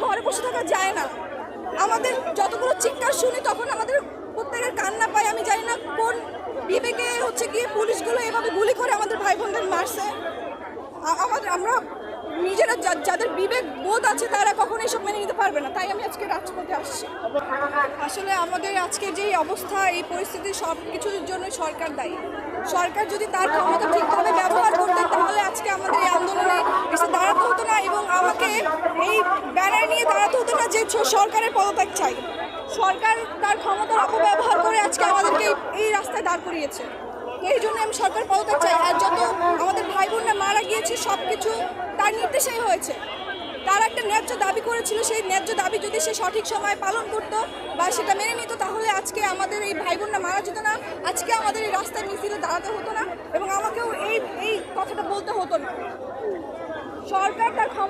ঘরে বসে থাকা যায় না। আমাদের যতগুলো চিৎকার শুনি তখন আমাদের প্রত্যেকের কান্না পায়। আমি জানি না কোন বিবেকে গিয়ে পুলিশগুলো এভাবে গুলি করে আমাদের ভাই বোনদের মারছে। আমরা নিজেরা যাদের বিবেক বোধ আছে তারা কখনো এসব মেনে নিতে পারবে না। তাই আমি আজকে রাজপথে আসছি। আসলে আমাদের আজকে যে অবস্থা, এই পরিস্থিতি সব কিছুর জন্য সরকার দায়ী। সরকার যদি তার ক্ষমতা ঠিকভাবে ব্যবহার করতেন তাহলে আজকে আমাদের এই আন্দোলনে এসে দাঁড়াতে হতো না এবং আমাকে এই ব্যানার নিয়ে দাঁড়াতে হতো না যে সরকারের পদত্যাগ চাই। সরকার তার ক্ষমতার অপব্যবহার করে আজকে আমাদেরকে এই রাস্তায় দাঁড় করিয়েছে। তো এই জন্য আমি সরকার পদত্যাগ চাই। আর যত আমাদের ভাই বোনরা মারা গিয়েছে সব কিছু তার নির্দেশেই হয়েছে। তার একটা ন্যায্য দাবি করেছিল, সেই ন্যায্য দাবি যদি সে সঠিক সময় পালন করতো বা সেটা মেনে নিত তাহলে আজকে আমাদের এই ভাই বোনরা মারা যেত না, আজকে আমাদের এই রাস্তায় মিছিলে দাঁড়াতে হতো না এবং আমাকেও এই কথাটা বলতে হতো না। সরকার তার ক্ষমতা